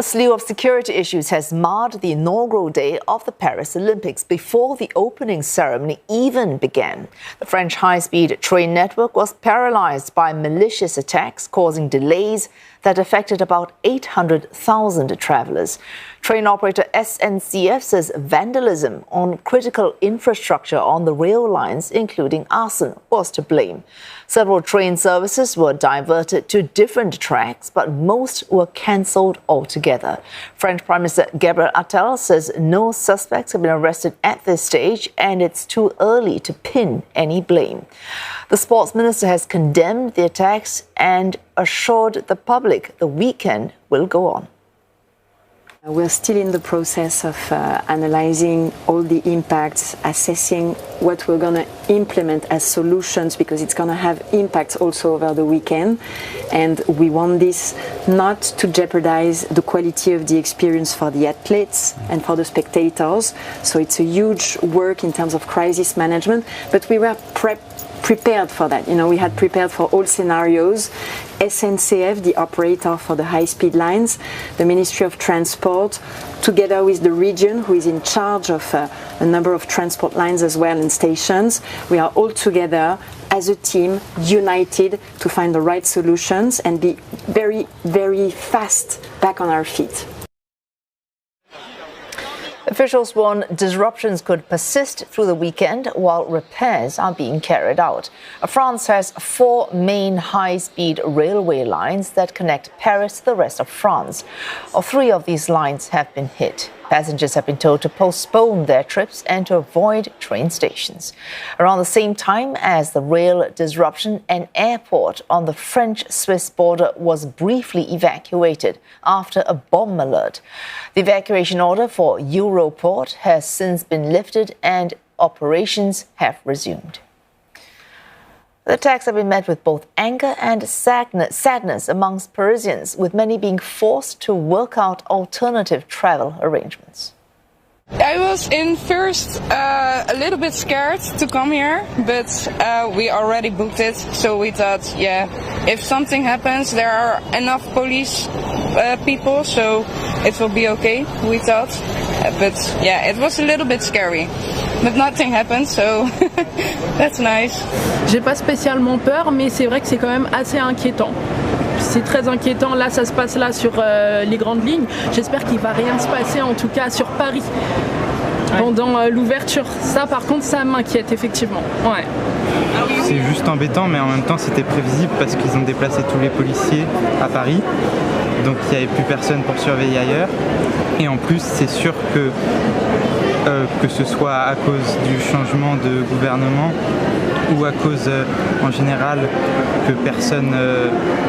A slew of security issues has marred the inaugural day of the Paris Olympics before the opening ceremony even began. The French high-speed train network was paralysed by malicious attacks, causing delays that affected about 800,000 travellers. Train operator SNCF says vandalism on critical infrastructure on the rail lines, including arson, was to blame. Several train services were diverted to different tracks, but most were cancelled altogether. French Prime Minister Gabriel Attal says no suspects have been arrested at this stage, and it's too early to pin any blame. The sports minister has condemned the attacks and assured the public the weekend will go on. We're still in the process of analysing all the impacts, assessing what we're going to implement as solutions, because it's going to have impacts also over the weekend. And we want this not to jeopardize the quality of the experience for the athletes and for the spectators. So it's a huge work in terms of crisis management, but we were prepared for that. We had prepared for all scenarios. SNCF, the operator for the high-speed lines, the Ministry of Transport, together with the region, who is in charge of a number of transport lines as well and stations. We are all together as a team, united to find the right solutions and be very, very fast back on our feet. Officials warn disruptions could persist through the weekend while repairs are being carried out. France has 4 main high-speed railway lines that connect Paris to the rest of France. 3 of these lines have been hit. Passengers have been told to postpone their trips and to avoid train stations. Around the same time as the rail disruption, an airport on the French-Swiss border was briefly evacuated after a bomb alert. The evacuation order for Europort has since been lifted and operations have resumed. The attacks have been met with both anger and sadness amongst Parisians, with many being forced to work out alternative travel arrangements. I was in first a little bit scared to come here, but we already booked it, so we thought, if something happens, there are enough police people, so it will be okay, we thought. But it was a little bit scary, but nothing happened, so that's nice. J'ai pas spécialement peur, mais c'est vrai que c'est quand même assez inquiétant. C'est très inquiétant, là ça se passe là sur les grandes lignes. J'espère qu'il va rien se passer, en tout cas sur Paris, pendant l'ouverture. Ça par contre, ça m'inquiète effectivement. Ouais. C'est juste embêtant, mais en même temps c'était prévisible parce qu'ils ont déplacé tous les policiers à Paris. Donc il n'y avait plus personne pour surveiller ailleurs. Et en plus c'est sûr que ce soit à cause du changement de gouvernement ou à cause en général que personne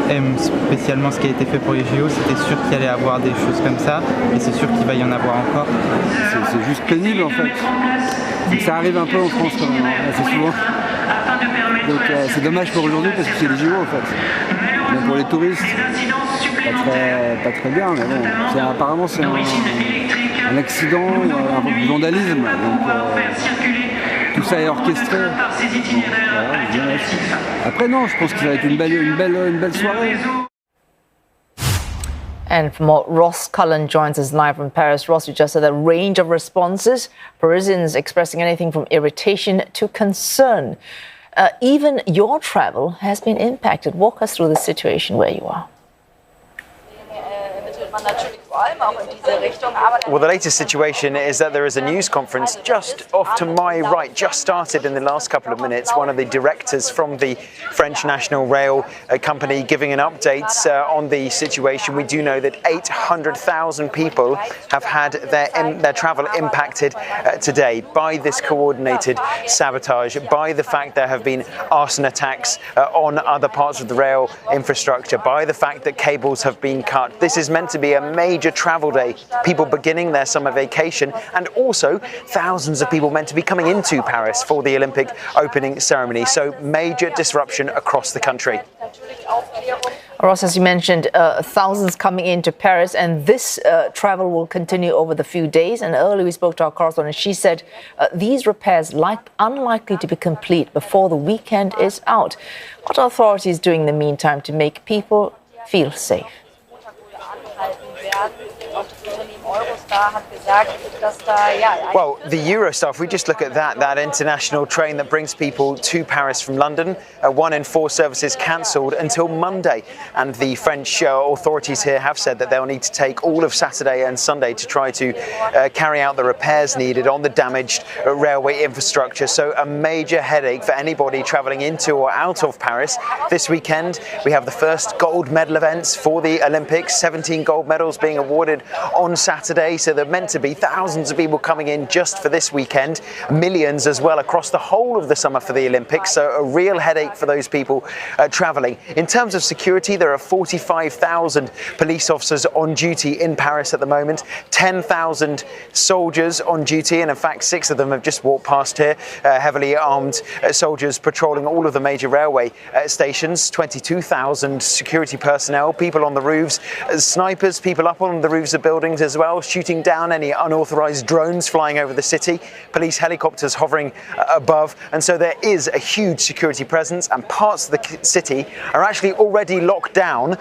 aime spécialement ce qui a été fait pour les JO, c'était sûr qu'il allait y avoir des choses comme ça et c'est sûr qu'il va y en avoir encore. C'est juste pénible en fait. Ça arrive un peu en France quand même, assez souvent. Donc c'est dommage pour aujourd'hui parce que c'est les JO en fait. Même pour les touristes, pas très bien, mais bon, apparemment c'est un accident, un vandalisme. Donc, tout ça est orchestré. Voilà, après non, je pense qu'il va être une belle soirée. And for more, Ross Cullen joins us live from Paris. Ross, you just had a range of responses, Parisians expressing anything from irritation to concern. Even your travel has been impacted. Walk us through the situation where you are. Well, the latest situation is that there is a news conference just off to my right, just started in the last couple of minutes. One of the directors from the French National Rail Company giving an update on the situation. We do know that 800,000 people have had their travel impacted today by this coordinated sabotage, by the fact there have been arson attacks on other parts of the rail infrastructure, by the fact that cables have been cut. This is meant to be a major travel day, people beginning their summer vacation, and also thousands of people meant to be coming into Paris for the Olympic opening ceremony. So major disruption across the country. Ross, as you mentioned, thousands coming into Paris, and this travel will continue over the few days. And earlier we spoke to our correspondent. She said these repairs unlikely to be complete before the weekend is out. What are authorities doing in the meantime to make people feel safe? Well, the Eurostar, if we just look at that international train that brings people to Paris from London, 1 in 4 services cancelled until Monday. And the French authorities here have said that they'll need to take all of Saturday and Sunday to try to carry out the repairs needed on the damaged railway infrastructure. So a major headache for anybody travelling into or out of Paris. This weekend, we have the first gold medal events for the Olympics, 17 gold medals being awarded on Saturday. So there are meant to be thousands of people coming in just for this weekend, millions as well across the whole of the summer for the Olympics. So a real headache for those people travelling. In terms of security, there are 45,000 police officers on duty in Paris at the moment, 10,000 soldiers on duty, and in fact 6 of them have just walked past here, heavily armed soldiers patrolling all of the major railway stations, 22,000 security personnel, people on the roofs, snipers, people up on the roofs of buildings as well, shooting down any unauthorised drones flying over the city, police helicopters hovering above, and so there is a huge security presence, and parts of the city are actually already locked down,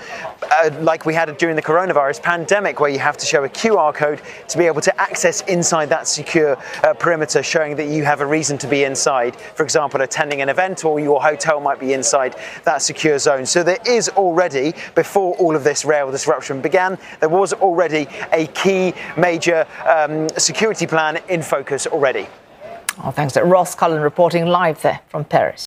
like we had during the coronavirus pandemic, where you have to show a QR code to be able to access inside that secure perimeter, showing that you have a reason to be inside, for example, attending an event, or your hotel might be inside that secure zone. So there is already, before all of this rail disruption began, there was already a key major security plan in focus already. Oh, thanks to Ross Cullen reporting live there from Paris.